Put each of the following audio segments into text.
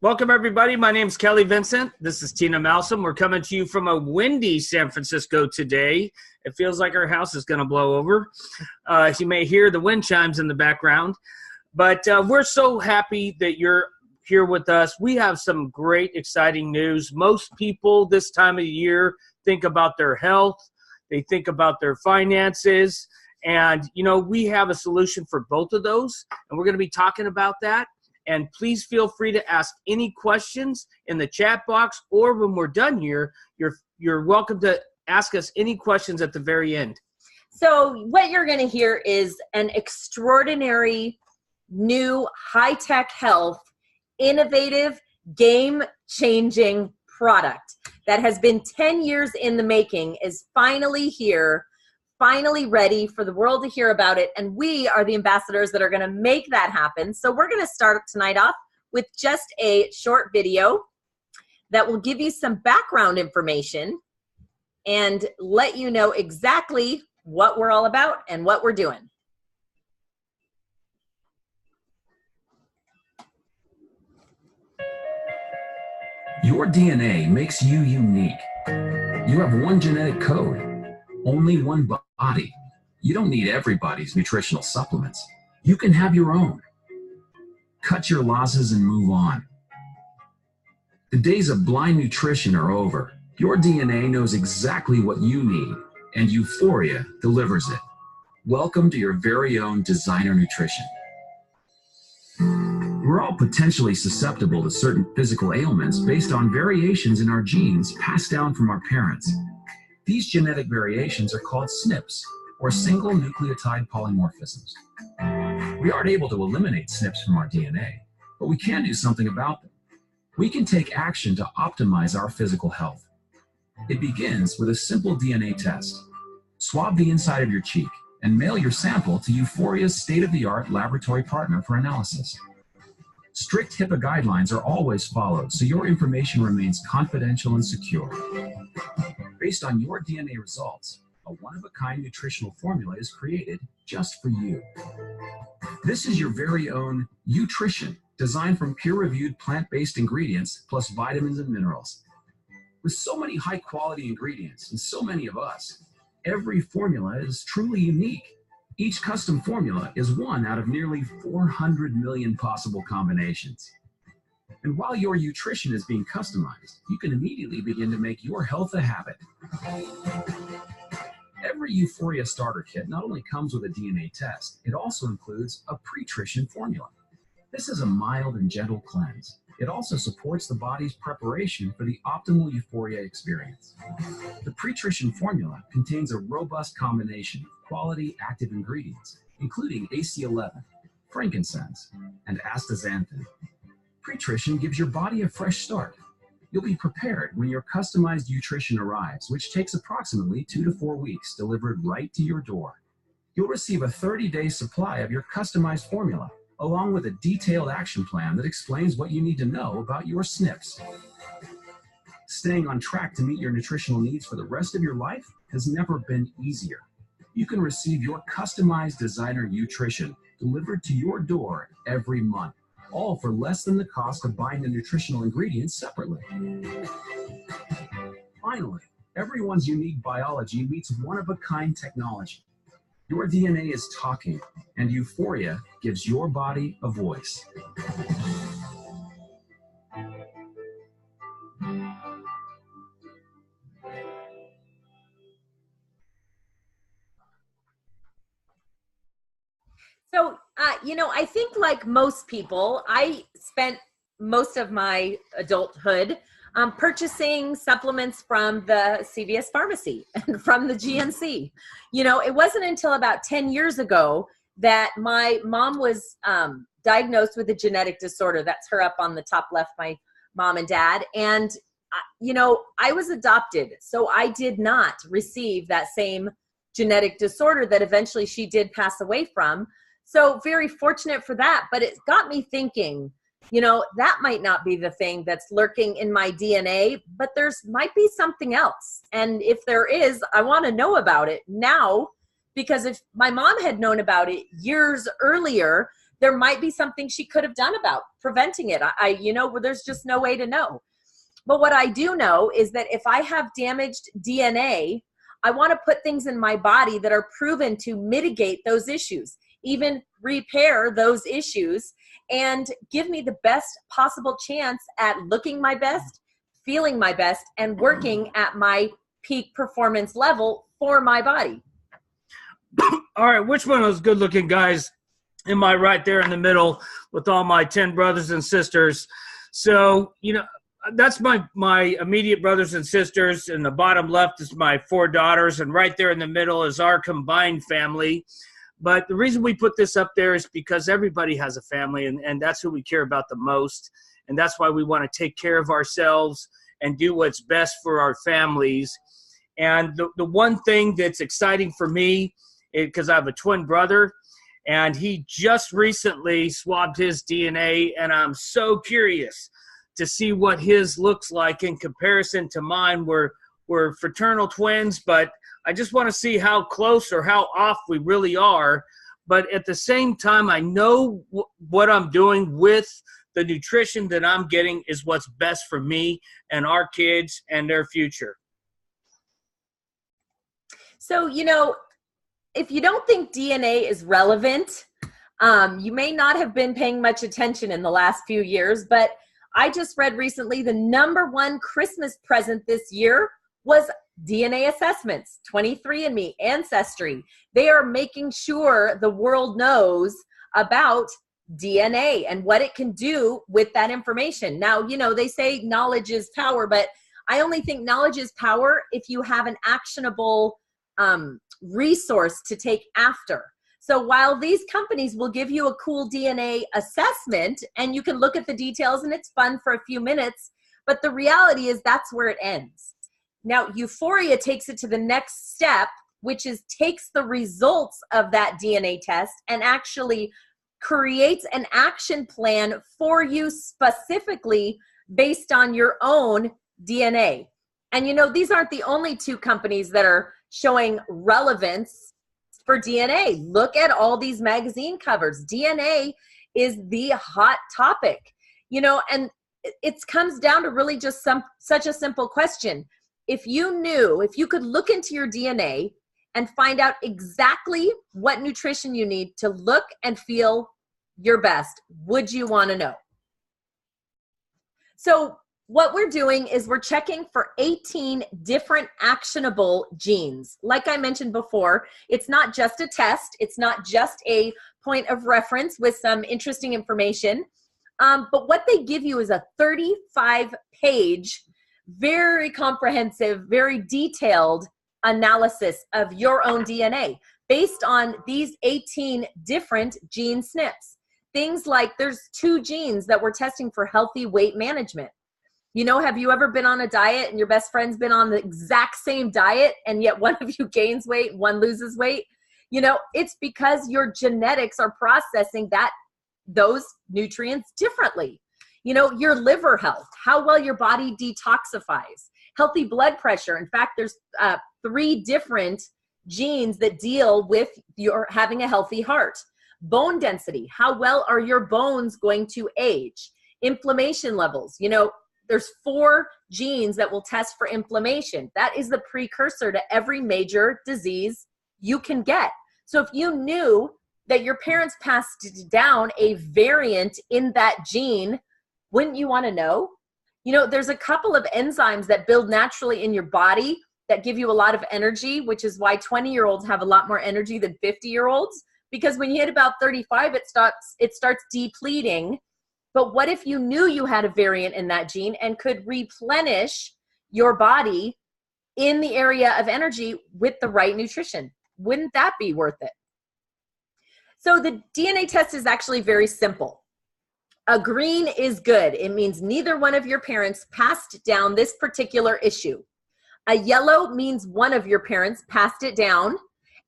Welcome, everybody. My name is Kelly Vincent. This is Tina Malsom. We're coming to you from a windy San Francisco today. It feels like our house is going to blow over. You may hear the wind chimes in the background. But we're so happy that you're here with us. We have some great, exciting news. Most people this time of the year think about their health. They think about their finances. And, you know, we have a solution for both of those. And we're going to be talking about that. And please feel free to ask any questions in the chat box, or when we're done here, you're welcome to ask us any questions at the very end. So what you're going to hear is an extraordinary, new, high-tech health, innovative, game-changing product that has been 10 years in the making, is finally here, finally ready for the world to hear about it, and we are the ambassadors that are going to make that happen. So we're going to start tonight off with just a short video that will give you some background information and let you know exactly what we're all about and what we're doing. Your DNA makes you unique. You have one genetic code, only one body. You don't need everybody's nutritional supplements. You can have your own. Cut your losses and move on. The days of blind nutrition are over. Your DNA knows exactly what you need, and Uforia delivers it. Welcome to your very own designer nutrition. We're all potentially susceptible to certain physical ailments based on variations in our genes passed down from our parents. These genetic variations are called SNPs, or single nucleotide polymorphisms. We aren't able to eliminate SNPs from our DNA, but we can do something about them. We can take action to optimize our physical health. It begins with a simple DNA test. Swab the inside of your cheek and mail your sample to Uforia's state-of-the-art laboratory partner for analysis. Strict HIPAA guidelines are always followed, so your information remains confidential and secure. Based on your DNA results, a one-of-a-kind nutritional formula is created just for you. This is your very own Nutrition, designed from peer-reviewed plant-based ingredients plus vitamins and minerals. With so many high-quality ingredients and so many of us, every formula is truly unique. Each custom formula is one out of nearly 400 million possible combinations. And while your nutrition is being customized, you can immediately begin to make your health a habit. Every Uforia starter kit not only comes with a DNA test, it also includes a pre-trition formula. This is a mild and gentle cleanse. It also supports the body's preparation for the optimal Uforia experience. The pre-trition formula contains a robust combination of quality active ingredients, including AC11, frankincense, and astaxanthin. Pre-trition gives your body a fresh start. You'll be prepared when your customized nutrition arrives, which takes approximately 2 to 4 weeks, delivered right to your door. You'll receive a 30-day supply of your customized formula, along with a detailed action plan that explains what you need to know about your SNPs. Staying on track to meet your nutritional needs for the rest of your life has never been easier. You can receive your customized designer nutrition delivered to your door every month, all for less than the cost of buying the nutritional ingredients separately. Finally, everyone's unique biology meets one-of-a-kind technology. Your DNA is talking, and Uforia gives your body a voice. So, I think like most people, I spent most of my adulthood purchasing supplements from the CVS pharmacy and from the GNC. It wasn't until about 10 years ago that my mom was diagnosed with a genetic disorder. That's her up on the top left, my mom and dad. And, I was adopted, so I did not receive that same genetic disorder that eventually she did pass away from. So very fortunate for that, but it got me thinking, that might not be the thing that's lurking in my DNA, but might be something else. And if there is, I want to know about it now, because if my mom had known about it years earlier, there might be something she could have done about preventing it. Where there's just no way to know. But what I do know is that if I have damaged DNA, I want to put things in my body that are proven to mitigate those issues, even repair those issues, and give me the best possible chance at looking my best, feeling my best, and working at my peak performance level for my body. All right, which one of those good-looking guys am I right there in the middle with all my 10 brothers and sisters? So, that's my immediate brothers and sisters, and the bottom left is my 4 daughters, and right there in the middle is our combined family. But the reason we put this up there is because everybody has a family, and that's who we care about the most, and that's why we want to take care of ourselves and do what's best for our families. And the one thing that's exciting for me, because I have a twin brother, and he just recently swabbed his DNA, and I'm so curious to see what his looks like in comparison to mine. We're fraternal twins, but I just want to see how close or how off we really are. But at the same time, I know what I'm doing with the nutrition that I'm getting is what's best for me and our kids and their future. So, if you don't think DNA is relevant, you may not have been paying much attention in the last few years, but I just read recently the #1 Christmas present this year was DNA assessments, 23andMe, Ancestry. They are making sure the world knows about DNA and what it can do with that information. Now, they say knowledge is power, but I only think knowledge is power if you have an actionable resource to take after. So while these companies will give you a cool DNA assessment and you can look at the details and it's fun for a few minutes, but the reality is that's where it ends. Now, Uforia takes it to the next step, which is takes the results of that DNA test and actually creates an action plan for you specifically based on your own DNA. And these aren't the only 2 companies that are showing relevance for DNA. Look at all these magazine covers. DNA is the hot topic, and it comes down to really just such a simple question. If you could look into your DNA and find out exactly what nutrition you need to look and feel your best, would you want to know? So what we're doing is we're checking for 18 different actionable genes. Like I mentioned before, it's not just a test. It's not just a point of reference with some interesting information. But what they give you is a 35-page, very comprehensive, very detailed analysis of your own DNA based on these 18 different gene SNPs. Things like there's 2 genes that we're testing for healthy weight management. Have you ever been on a diet and your best friend's been on the exact same diet and yet one of you gains weight, one loses weight? It's because your genetics are processing those nutrients differently. Your liver health, how well your body detoxifies, healthy blood pressure. In fact, there's 3 different genes that deal with your having a healthy heart. Bone density, how well are your bones going to age? Inflammation levels, there's 4 genes that will test for inflammation. That is the precursor to every major disease you can get. So if you knew that your parents passed down a variant in that gene, wouldn't you want to know? There's a couple of enzymes that build naturally in your body that give you a lot of energy, which is why 20-year-olds have a lot more energy than 50-year-olds, because when you hit about 35, it starts depleting. But what if you knew you had a variant in that gene and could replenish your body in the area of energy with the right nutrition? Wouldn't that be worth it? So the DNA test is actually very simple. A green is good. It means neither one of your parents passed down this particular issue. A yellow means one of your parents passed it down,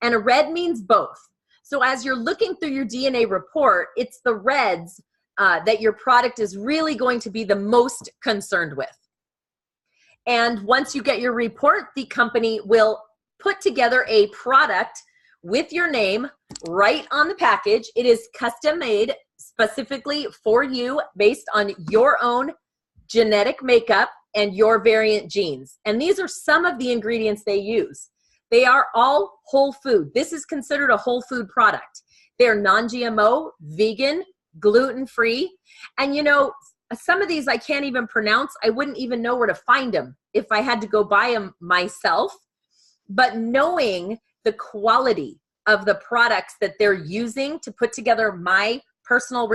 and a red means both. So as you're looking through your DNA report, it's the reds that your product is really going to be the most concerned with. And once you get your report, the company will put together a product with your name right on the package. It is custom made specifically for you based on your own genetic makeup and your variant genes. And these are some of the ingredients they use. They are all whole food. This is considered a whole food product. They're non-GMO, vegan, gluten-free. And you know, some of these I can't even pronounce. I wouldn't even know where to find them if I had to go buy them myself. But knowing the quality of the products that they're using to put together my personal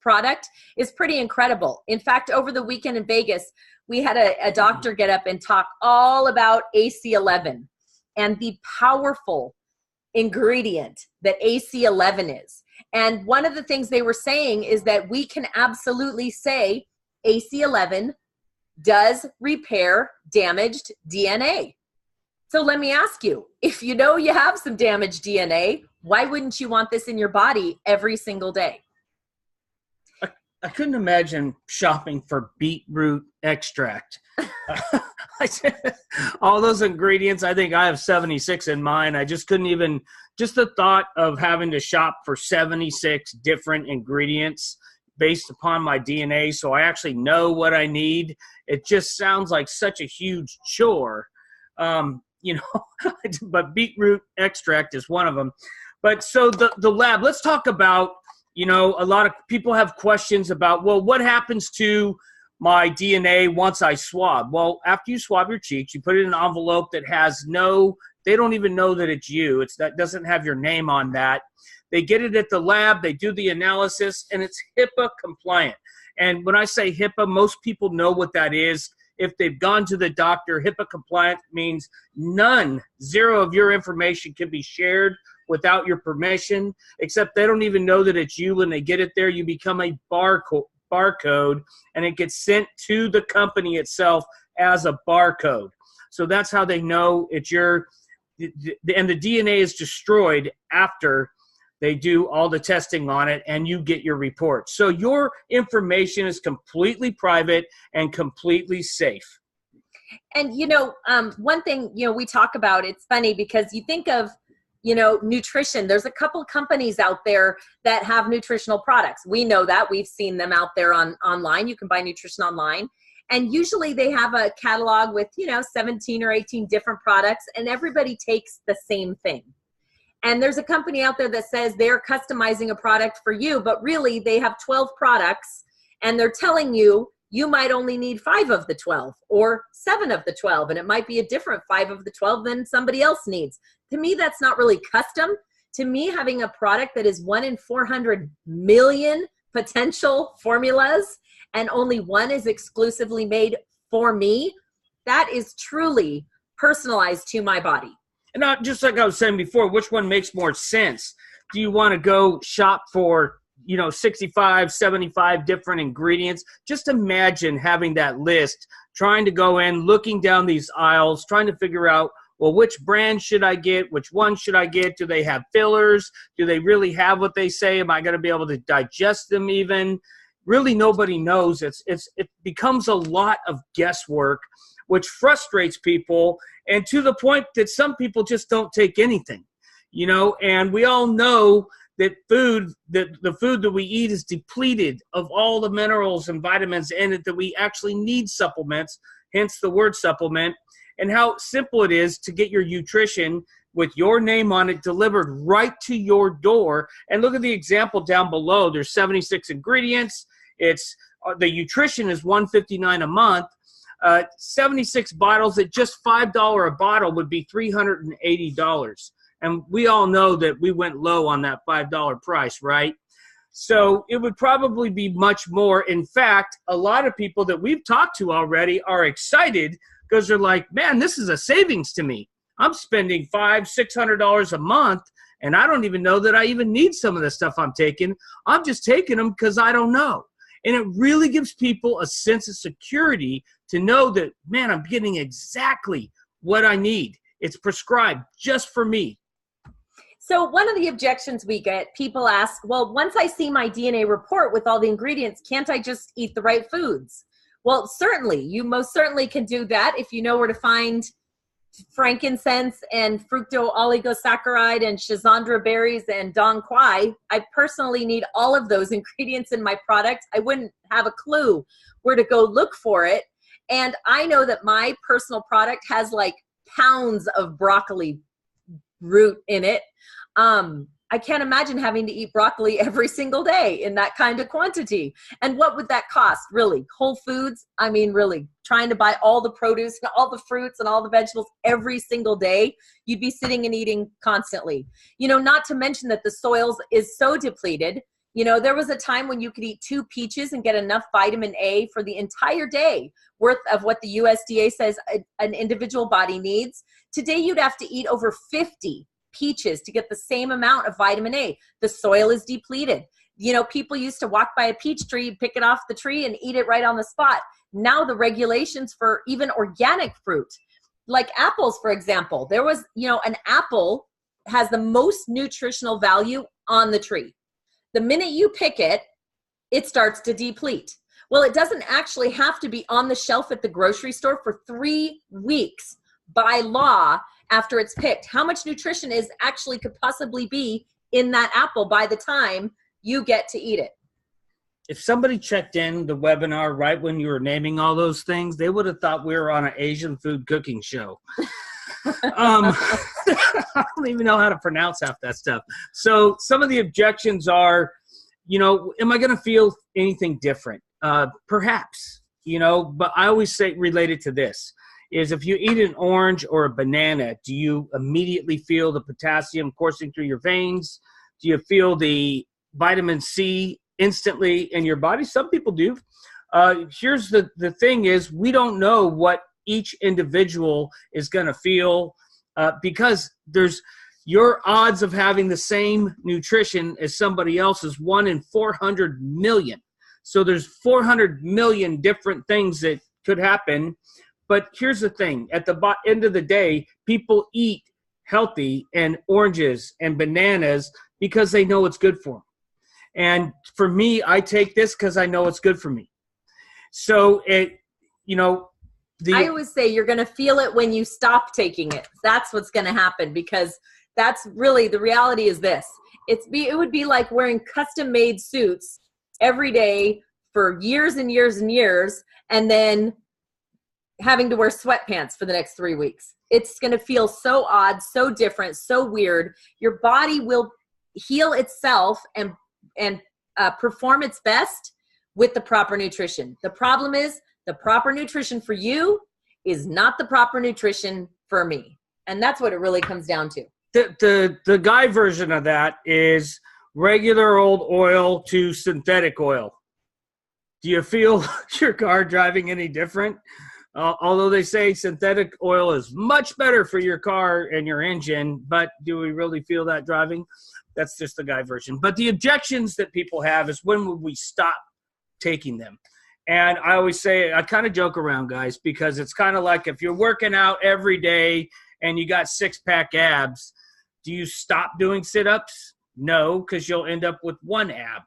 product is pretty incredible. In fact, over the weekend in Vegas, we had a doctor get up and talk all about AC11 and the powerful ingredient that AC11 is. And one of the things they were saying is that we can absolutely say AC11 does repair damaged DNA. So let me ask you, if you know you have some damaged DNA, why wouldn't you want this in your body every single day? I couldn't imagine shopping for beetroot extract. All those ingredients, I think I have 76 in mine. I just couldn't even, just the thought of having to shop for 76 different ingredients based upon my DNA so I actually know what I need. It just sounds like such a huge chore. You know, but beetroot extract is one of them. But so the lab, let's talk about, you know, a lot of people have questions about, well, what happens to my DNA once I swab? Well, after you swab your cheeks, you put it in an envelope that has they don't even know that it's you. That doesn't have your name on that. They get it at the lab, they do the analysis, and it's HIPAA compliant. And when I say HIPAA, most people know what that is. If they've gone to the doctor, HIPAA compliant means zero of your information can be shared without your permission, except they don't even know that it's you. When they get it there, you become a barcode, and it gets sent to the company itself as a barcode. So that's how they know it's your, and the DNA is destroyed after they do all the testing on it and you get your report. So your information is completely private and completely safe. And, you know, one thing, you know, we talk about, it's funny because you think of, you know, nutrition. There's a couple companies out there that have nutritional products. We know that. We've seen them out there online. You can buy nutrition online. And usually they have a catalog with, you know, 17 or 18 different products, and everybody takes the same thing. And there's a company out there that says they're customizing a product for you, but really they have 12 products and they're telling you, you might only need 5 of the 12 or 7 of the 12. And it might be a different 5 of the 12 than somebody else needs. To me, that's not really custom. To me, having a product that is 1 in 400 million potential formulas and only one is exclusively made for me, that is truly personalized to my body. And not just like I was saying before, which one makes more sense? Do you want to go shop for, you know, 65, 75 different ingredients? Just imagine having that list, trying to go in, looking down these aisles, trying to figure out, well, which brand should I get? Which one should I get? Do they have fillers? Do they really have what they say? Am I going to be able to digest them even? Really, nobody knows. It becomes a lot of guesswork, which frustrates people, and to the point that some people just don't take anything, you know. And we all know that the food that we eat is depleted of all the minerals and vitamins in it, that we actually need supplements, hence the word supplement, and how simple it is to get your nutrition with your name on it delivered right to your door. And look at the example down below. There's 76 ingredients. It's the nutrition is $159 a month. 76 bottles at just $5 a bottle would be $380. And we all know that we went low on that $5 price, right? So it would probably be much more. In fact, a lot of people that we've talked to already are excited because they're like, man, this is a savings to me. I'm spending $500-600 a month, and I don't even know that I even need some of the stuff I'm taking. I'm just taking them because I don't know. And it really gives people a sense of security to know that, man, I'm getting exactly what I need. It's prescribed just for me. So one of the objections we get, people ask, well, once I see my DNA report with all the ingredients, can't I just eat the right foods? Well, certainly. You most certainly can do that if you know where to find frankincense and fructooligosaccharides and schizandra berries and dong quai. I personally need all of those ingredients in my product. I wouldn't have a clue where to go look for it. And I know that my personal product has like pounds of broccoli root in it. I can't imagine having to eat broccoli every single day in that kind of quantity. And what would that cost, really? Whole Foods, I mean, really, trying to buy all the produce and all the fruits and all the vegetables every single day, you'd be sitting and eating constantly. You know, not to mention that the soils is so depleted. You know, there was a time when you could eat 2 peaches and get enough vitamin A for the entire day worth of what the USDA says an individual body needs. Today, you'd have to eat over 50 peaches to get the same amount of vitamin A. The soil is depleted. You know, people used to walk by a peach tree, pick it off the tree and eat it right on the spot. Now the regulations for even organic fruit, like apples, for example, there was, you know, an apple has the most nutritional value on the tree. The minute you pick it, it starts to deplete. Well, it doesn't actually have to be on the shelf at the grocery store for 3 weeks by law after it's picked. How much nutrition is actually could possibly be in that apple by the time you get to eat it? If somebody checked in the webinar right when you were naming all those things, they would have thought we were on an Asian food cooking show. I don't even know how to pronounce half that stuff. So some of the objections are, you know, am I going to feel anything different? Perhaps, you know, but I always say related to this is if you eat an orange or a banana, do you immediately feel the potassium coursing through your veins? Do you feel the vitamin C instantly in your body? Some people do. Here's the thing is we don't know what each individual is going to feel because there's your odds of having the same nutrition as somebody else is 1 in 400 million. So there's 400 million different things that could happen. But here's the thing. At the end of the day, people eat healthy and oranges and bananas because they know it's good for them. And for me, I take this because I know it's good for me. So, it, you know, I always say you're going to feel it when you stop taking it. That's what's going to happen because that's really the reality is this. It would be like wearing custom-made suits every day for years and years and years and then having to wear sweatpants for the next 3 weeks. It's going to feel so odd, so different, so weird. Your body will heal itself and perform its best with the proper nutrition. The problem is the proper nutrition for you is not the proper nutrition for me. And that's what it really comes down to. The guy version of that is regular old oil to synthetic oil. Do you feel your car driving any different? Although they say synthetic oil is much better for your car and your engine, but do we really feel that driving? That's just the guy version. But the objections that people have is when would we stop taking them? And I always say, I kind of joke around, guys, because it's kind of like if you're working out every day and you got 6-pack abs, do you stop doing sit-ups? No, because you'll end up with 1 ab.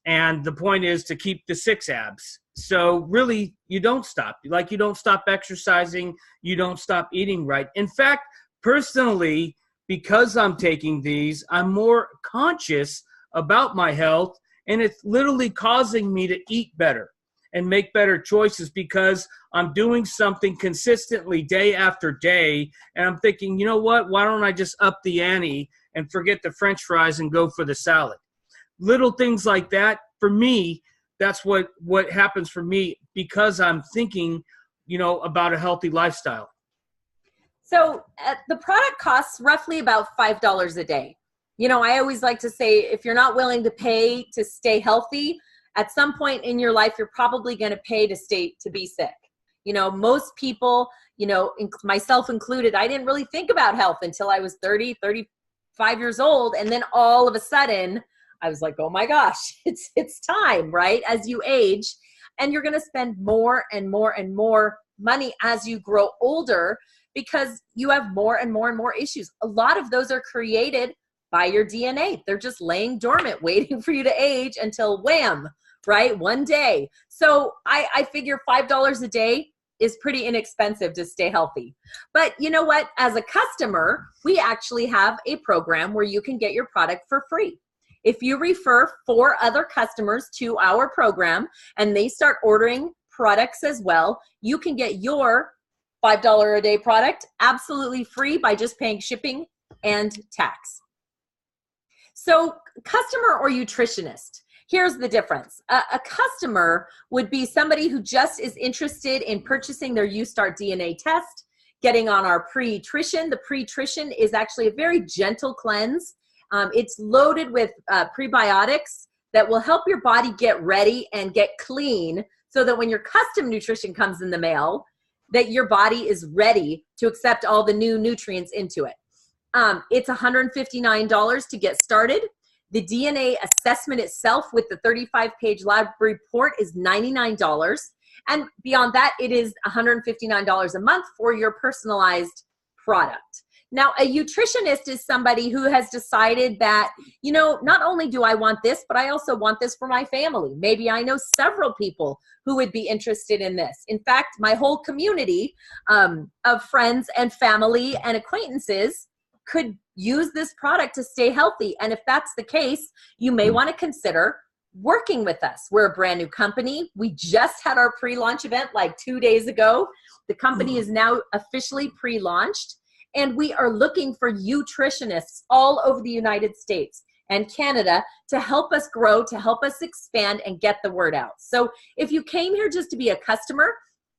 And the point is to keep the 6 abs. So really, you don't stop. Like you don't stop exercising. You don't stop eating right. In fact, personally, because I'm taking these, I'm more conscious about my health, and it's literally causing me to eat better and make better choices because I'm doing something consistently day after day, and I'm thinking, you know what, why don't I just up the ante and forget the French fries and go for the salad? Little things like that, for me, that's what happens for me because I'm thinking, you know, about a healthy lifestyle. So the product costs roughly about $5 a day. You know, I always like to say, if you're not willing to pay to stay healthy, at some point in your life, you're probably going to pay to be sick. You know, most people, you know, myself included, I didn't really think about health until I was 30, 35 years old. And then all of a sudden I was like, oh my gosh, it's time, right? As you age, and you're going to spend more and more and more money as you grow older because you have more and more and more issues. A lot of those are created by your DNA. They're just laying dormant, waiting for you to age until wham, right? One day. So I figure $5 a day is pretty inexpensive to stay healthy. But you know what? As a customer, we actually have a program where you can get your product for free. If you refer 4 other customers to our program and they start ordering products as well, you can get your $5 a day product absolutely free by just paying shipping and tax. So customer or nutritionist, here's the difference. A customer would be somebody who just is interested in purchasing their YouStart DNA test, getting on our pre-trition. The pre-trition is actually a very gentle cleanse. It's loaded with prebiotics that will help your body get ready and get clean so that when your custom nutrition comes in the mail, that your body is ready to accept all the new nutrients into it. It's $159 to get started. The DNA assessment itself with the 35-page lab report is $99. And beyond that, it is $159 a month for your personalized product. Now, a nutritionist is somebody who has decided that, you know, not only do I want this, but I also want this for my family. Maybe I know several people who would be interested in this. In fact, my whole community of friends and family and acquaintances could use this product to stay healthy. And if that's the case, you may want to consider working with us. We're a brand new company. We just had our pre-launch event like 2 days ago. The company is now officially pre-launched, and we are looking for nutritionists all over the United States and Canada to help us grow, to help us expand and get the word out. So if you came here just to be a customer,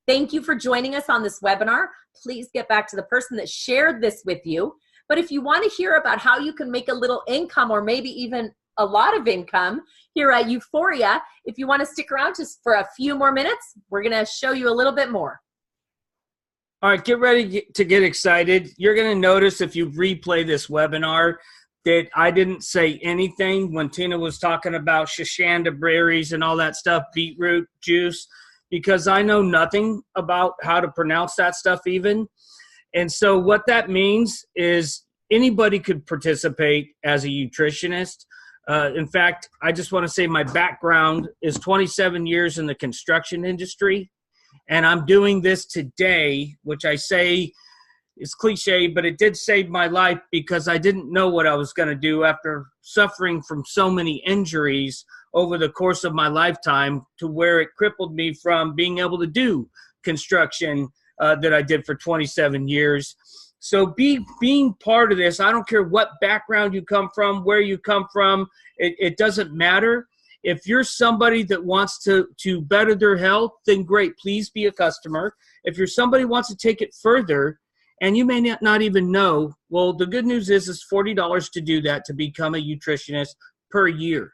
thank you for joining us on this webinar. Please get back to the person that shared this with you. But if you want to hear about how you can make a little income or maybe even a lot of income here at Uforia, if you want to stick around just for a few more minutes, we're going to show you a little bit more. All right, get ready to get excited. You're going to notice if you replay this webinar that I didn't say anything when Tina was talking about shashanda berries and all that stuff, beetroot juice, because I know nothing about how to pronounce that stuff even. And so what that means is anybody could participate as a nutritionist. In fact, I just want to say my background is 27 years in the construction industry, and I'm doing this today, which I say is cliche, but it did save my life because I didn't know what I was going to do after suffering from so many injuries over the course of my lifetime, to where it crippled me from being able to do construction that I did for 27 years. So being part of this, I don't care what background you come from, where you come from, it doesn't matter. If you're somebody that wants to better their health, then great, please be a customer. If you're somebody who wants to take it further, and you may not even know, well, the good news is it's $40 to do that, to become a nutritionist per year.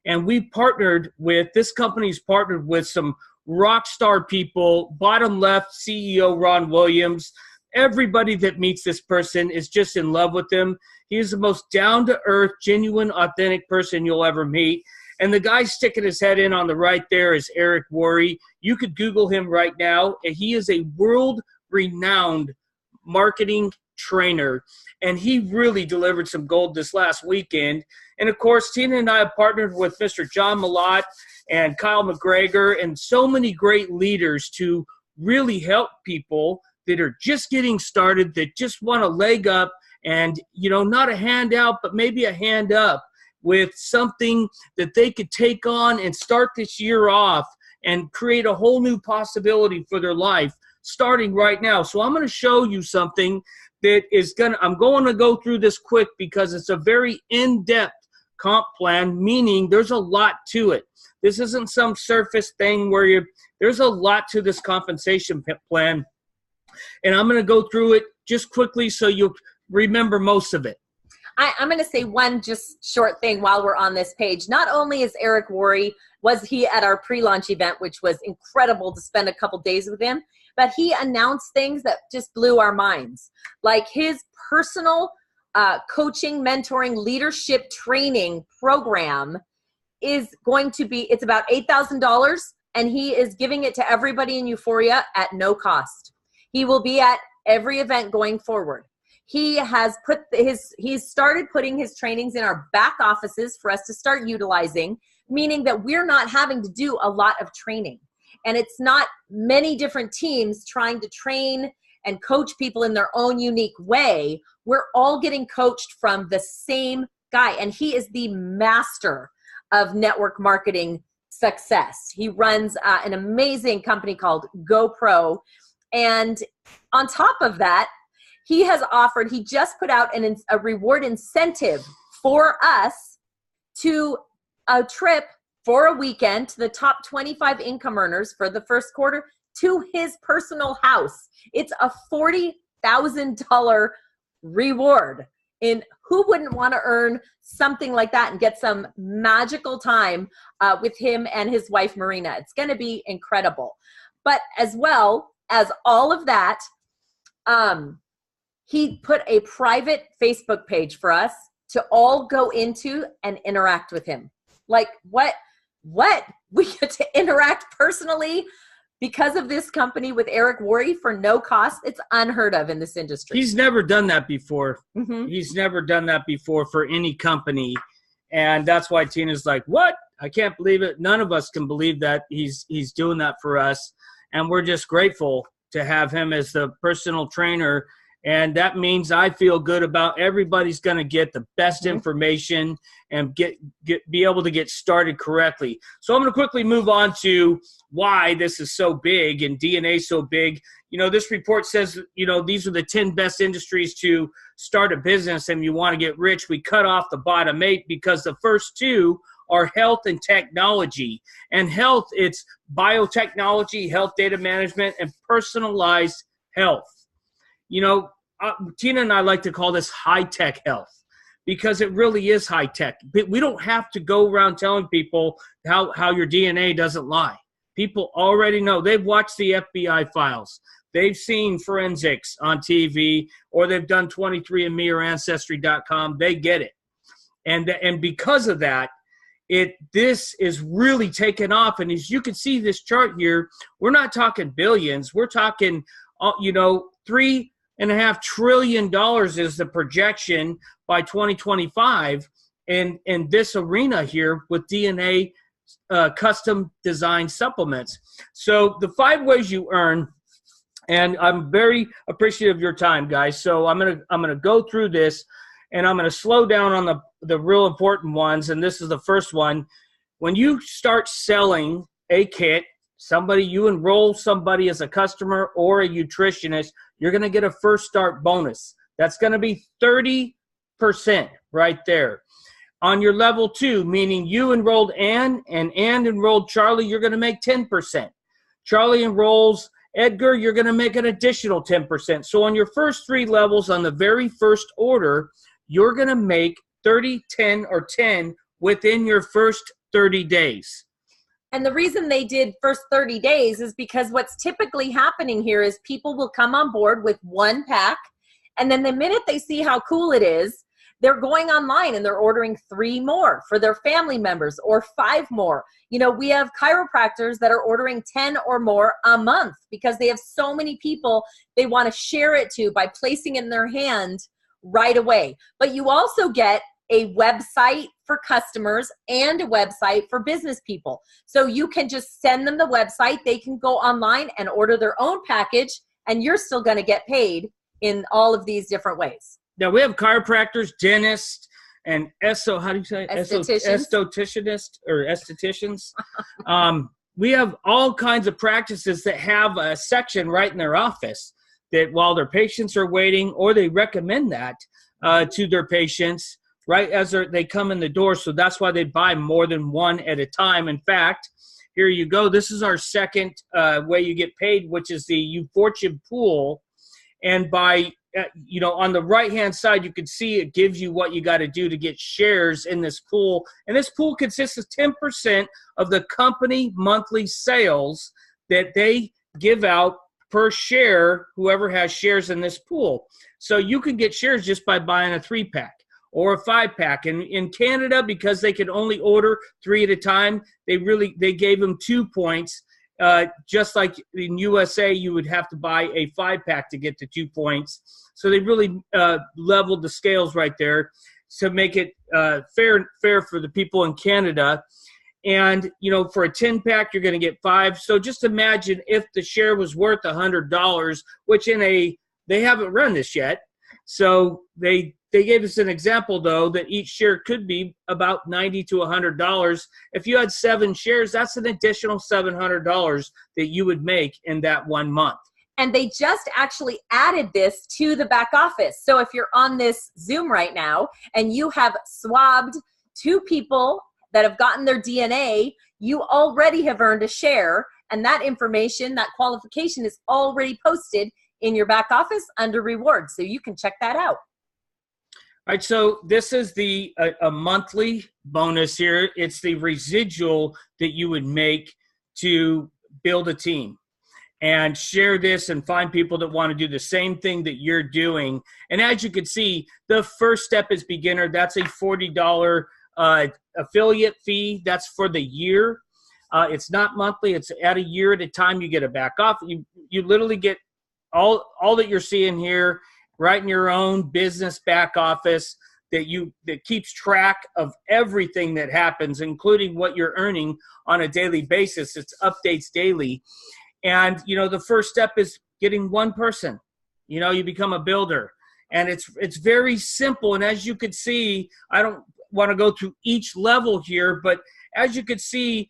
And we partnered with, this company's partnered with some rock star people. Bottom left, CEO Ron Williams. Everybody that meets this person is just in love with him. He is the most down-to-earth, genuine, authentic person you'll ever meet. And the guy sticking his head in on the right there is Eric Worre. You could Google him right now. And he is a world-renowned marketing trainer. And he really delivered some gold this last weekend. And, of course, Tina and I have partnered with Mr. John Malott and Kyle McGregor and so many great leaders to really help people that are just getting started, that just want a leg up and, you know, not a handout, but maybe a hand up with something that they could take on and start this year off and create a whole new possibility for their life starting right now. So I'm going to show you something that is I'm going to go through this quick because it's a very in-depth comp plan, meaning there's a lot to it. This isn't some surface thing where there's a lot to this compensation plan. And I'm going to go through it just quickly so you'll remember most of it. I'm going to say one just short thing while we're on this page. Not only is Eric Worre, was he at our pre-launch event, which was incredible to spend a couple days with him, but he announced things that just blew our minds. Like his personal coaching, mentoring, leadership training program is going to be, it's about $8,000, and he is giving it to everybody in Uforia at no cost. He will be at every event going forward. He has he's started putting his trainings in our back offices for us to start utilizing, meaning that we're not having to do a lot of training. And it's not many different teams trying to train and coach people in their own unique way. We're all getting coached from the same guy, and he is the master of network marketing success. He runs an amazing company called GoPro. And on top of that, he just put out a reward incentive for us to a trip for a weekend to the top 25 income earners for the first quarter to his personal house. It's a $40,000 reward. And who wouldn't want to earn something like that and get some magical time with him and his wife, Marina? It's going to be incredible. But as well as all of that, he put a private Facebook page for us to all go into and interact with him. Like, what? We get to interact personally because of this company with Eric Worre for no cost. It's unheard of in this industry. He's never done that before. Mm-hmm. He's never done that before for any company. And that's why Tina's like, what? I can't believe it. None of us can believe that he's doing that for us. And we're just grateful to have him as the personal trainer. And that means I feel good about everybody's going to get the best information and be able to get started correctly. So I'm going to quickly move on to why this is so big and DNA so big. You know, this report says, you know, these are the 10 best industries to start a business and you want to get rich. We cut off the bottom 8 because the first 2 are health and technology. And health, it's biotechnology, health data management, and personalized health. You know, Tina and I like to call this high-tech health because it really is high-tech. But we don't have to go around telling people how your DNA doesn't lie. People already know. They've watched the FBI files. They've seen forensics on TV, or they've done 23andMe or Ancestry.com. They get it. And because of that, this is really taken off. And as you can see this chart here, we're not talking billions. We're talking, $3.5 trillion is the projection by 2025 in this arena here with DNA custom design supplements. So the 5 ways you earn, and I'm very appreciative of your time, guys. So I'm gonna go through this, and I'm gonna slow down on the real important ones. And this is the first one. When you start selling a kit, you enroll somebody as a customer or a nutritionist, you're going to get a first start bonus. That's going to be 30% right there. On your level 2, meaning you enrolled Ann and Ann enrolled Charlie, you're going to make 10%. Charlie enrolls Edgar, you're going to make an additional 10%. So on your first 3 levels on the very first order, you're going to make 30, 10, or 10 within your first 30 days. And the reason they did first 30 days is because what's typically happening here is people will come on board with 1 pack, and then the minute they see how cool it is, they're going online and they're ordering 3 more for their family members or 5 more. You know, we have chiropractors that are ordering 10 or more a month because they have so many people they want to share it to by placing it in their hand right away. But you also get a website for customers and a website for business people. So you can just send them the website. They can go online and order their own package, and you're still going to get paid in all of these different ways. Now, we have chiropractors, dentists, and estheticians. We have all kinds of practices that have a section right in their office that while their patients are waiting, or they recommend that to their patients right as they come in the door. So that's why they buy more than 1 at a time. In fact, here you go. This is our second way you get paid, which is the Uforia pool. And by, on the right-hand side, you can see it gives you what you got to do to get shares in this pool. And this pool consists of 10% of the company monthly sales that they give out per share, whoever has shares in this pool. So you can get shares just by buying a 3-pack. Or a 5-pack. And in Canada, because they could only order 3 at a time, they gave them 2 points. Just like in USA, you would have to buy a 5-pack to get the 2 points. So they really leveled the scales right there to make it fair for the people in Canada. And, for a 10-pack, you're going to get 5. So just imagine if the share was worth $100, which they haven't run this yet. So they gave us an example, though, that each share could be about $90 to $100. If you had 7 shares, that's an additional $700 that you would make in that 1 month. And they just actually added this to the back office. So if you're on this Zoom right now and you have swabbed 2 people that have gotten their DNA, you already have earned a share. And that information, that qualification is already posted in your back office under rewards. So you can check that out. All right, so this is a monthly bonus here. It's the residual that you would make to build a team and share this and find people that want to do the same thing that you're doing. And as you can see, the first step is beginner. That's a $40 affiliate fee. That's for the year. It's not monthly. It's at a year at a time. You get a back off. You literally get all that you're seeing here right in your own business back office that keeps track of everything that happens, including what you're earning on a daily basis. It's updates daily. And, the first step is getting one person. You become a builder. And it's very simple. And as you can see, I don't want to go through each level here, but as you can see,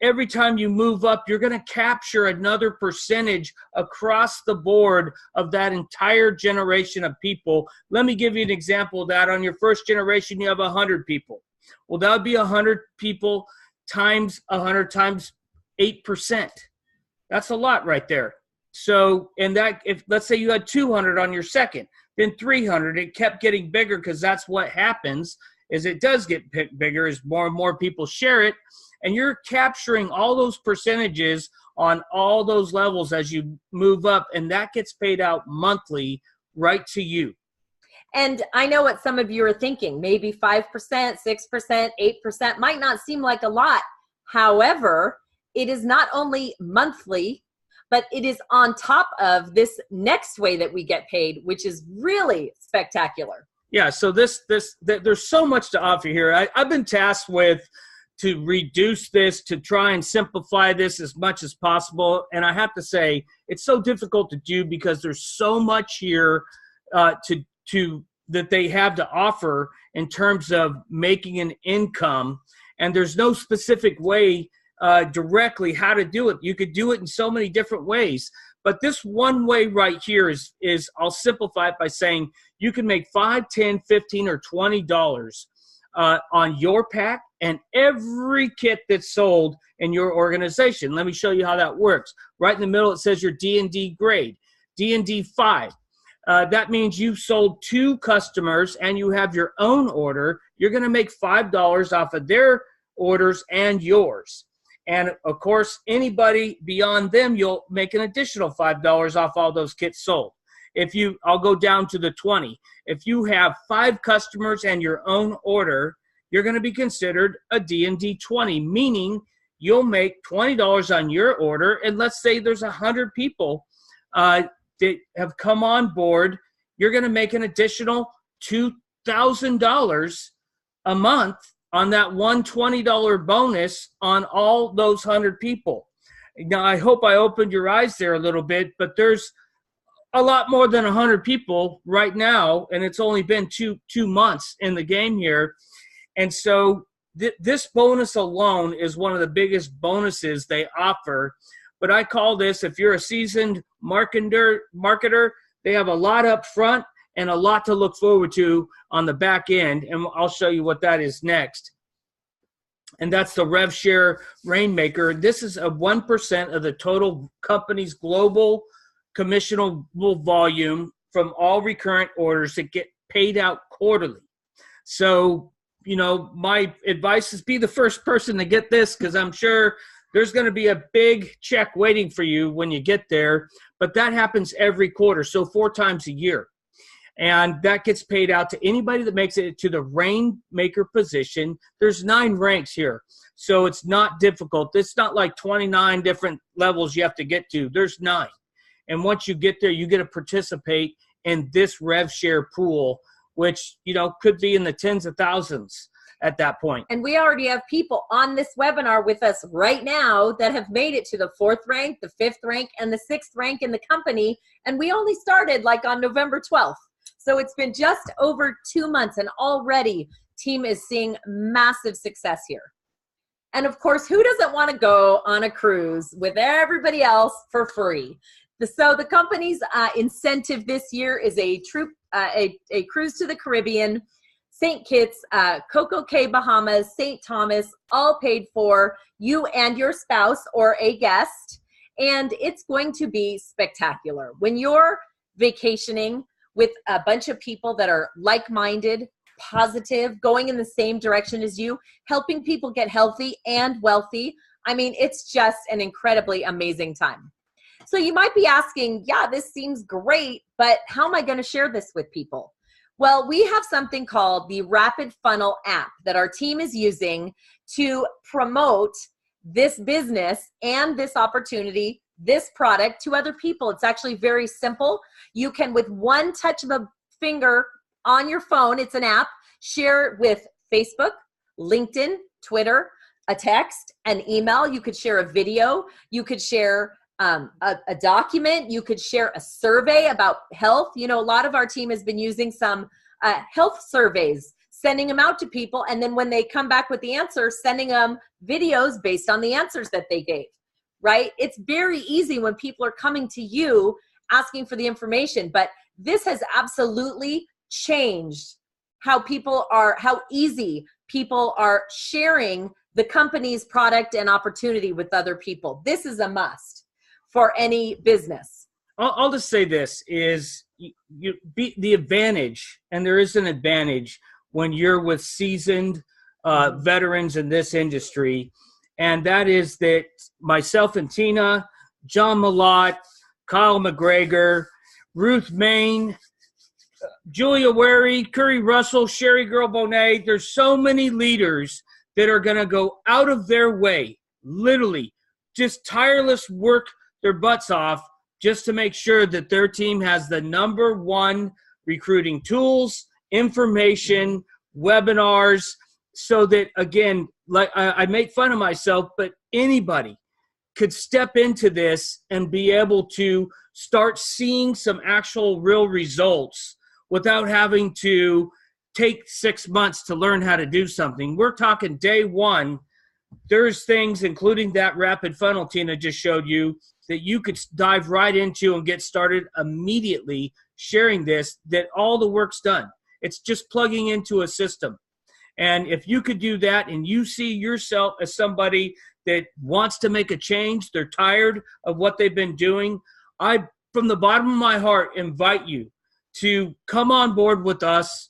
every time you move up, you're going to capture another percentage across the board of that entire generation of people. Let me give you an example of that. On your first generation, you have 100 people. Well, that would be 100 people times 100 times 8%. That's a lot right there. So, and that, if let's say you had 200 on your second, then 300, it kept getting bigger because that's what happens is it does get bigger as more and more people share it. And you're capturing all those percentages on all those levels as you move up, and that gets paid out monthly right to you. And I know what some of you are thinking. Maybe 5%, 6%, 8% might not seem like a lot. However, it is not only monthly, but it is on top of this next way that we get paid, which is really spectacular. Yeah, so there's so much to offer here. I've been tasked with to reduce this, to try and simplify this as much as possible. And I have to say, it's so difficult to do because there's so much here that they have to offer in terms of making an income. And there's no specific way directly how to do it. You could do it in so many different ways. But this one way right here is I'll simplify it by saying you can make $5, $10, $15, or $20 on your pack and every kit that's sold in your organization. Let me show you how that works. Right in the middle, it says your D&D grade, D&D 5. That means you've sold 2 customers and you have your own order. You're going to make $5 off of their orders and yours. And, of course, anybody beyond them, you'll make an additional $5 off all those kits sold. I'll go down to the 20. If you have 5 customers and your own order, you're going to be considered a D&D 20, meaning you'll make $20 on your order. And let's say there's 100 people that have come on board. You're going to make an additional $2,000 a month on that $120 bonus on all those 100 people. Now, I hope I opened your eyes there a little bit, but there's a lot more than 100 people right now, and it's only been two months in the game here. And so this bonus alone is one of the biggest bonuses they offer. But I call this, if you're a seasoned marketer, they have a lot up front and a lot to look forward to on the back end. And I'll show you what that is next. And that's the Rev Share Rainmaker. This is a 1% of the total company's global commissionable volume from all recurrent orders that get paid out quarterly. So, my advice is be the first person to get this, because I'm sure there's going to be a big check waiting for you when you get there. But that happens every quarter, so 4 times a year. And that gets paid out to anybody that makes it to the Rainmaker position. There's 9 ranks here, so it's not difficult. It's not like 29 different levels you have to get to. There's 9. And once you get there, you get to participate in this Rev Share pool, which, could be in the tens of thousands. at that point. And we already have people on this webinar with us right now that have made it to the 4th rank, the 5th rank, and the 6th rank in the company. And we only started like on November 12th. So it's been just over 2 months, and already team is seeing massive success here. And of course, who doesn't want to go on a cruise with everybody else for free? So the company's incentive this year is a cruise to the Caribbean, St. Kitts, Coco Cay, Bahamas, St. Thomas, all paid for, you and your spouse or a guest. And it's going to be spectacular. When you're vacationing with a bunch of people that are like-minded, positive, going in the same direction as you, helping people get healthy and wealthy, I mean, it's just an incredibly amazing time. So you might be asking, yeah, this seems great, but how am I going to share this with people? Well, we have something called the Rapid Funnel app that our team is using to promote this business and this opportunity, this product to other people. It's actually very simple. You can, with one touch of a finger on your phone, it's an app, share it with Facebook, LinkedIn, Twitter, a text, an email. You could share a video. You could share a document. You could share a survey about health. You know, a lot of our team has been using some health surveys, sending them out to people. And then when they come back with the answers, sending them videos based on the answers that they gave, right? It's very easy when people are coming to you asking for the information, but this has absolutely changed how easy people are sharing the company's product and opportunity with other people. This is a must for any business. I'll just say this is the advantage, and there is an advantage when you're with seasoned veterans in this industry, and that is that myself and Tina, John Malott, Kyle McGregor, Ruth Main, Julia Wary, Curry Russell, Sherry Girl Bonet, there's so many leaders that are going to go out of their way, literally, just tireless work their butts off just to make sure that their team has the #1 recruiting tools, information, webinars, so that, again, like I make fun of myself, but anybody could step into this and be able to start seeing some actual real results without having to take 6 months to learn how to do something. We're talking day one. There's things, including that rapid funnel Tina just showed you, that you could dive right into and get started immediately sharing this, that all the work's done. It's just plugging into a system. And if you could do that and you see yourself as somebody that wants to make a change, they're tired of what they've been doing, I, from the bottom of my heart, invite you to come on board with us.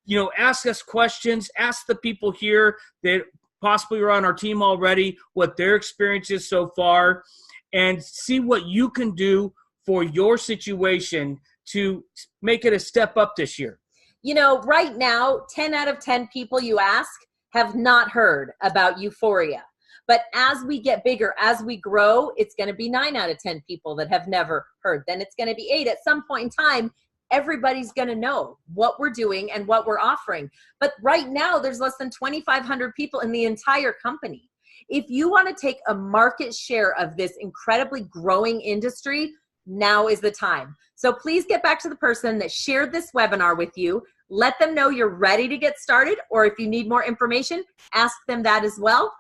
You know, ask us questions, ask the people here that possibly are on our team already what their experience is so far, and see what you can do for your situation to make it a step up this year. You know, right now, 10 out of 10 people you ask have not heard about Uforia. But as we get bigger, as we grow, it's going to be 9 out of 10 people that have never heard. Then it's going to be 8. At some point in time, everybody's going to know what we're doing and what we're offering. But right now, there's less than 2,500 people in the entire company. If you want to take a market share of this incredibly growing industry, now is the time. So please get back to the person that shared this webinar with you. Let them know you're ready to get started, or if you need more information, ask them that as well.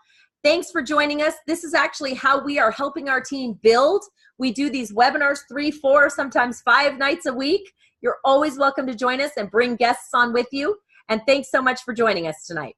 Thanks for joining us. This is actually how we are helping our team build. We do these webinars 3, 4, sometimes 5 nights a week. You're always welcome to join us and bring guests on with you. And thanks so much for joining us tonight.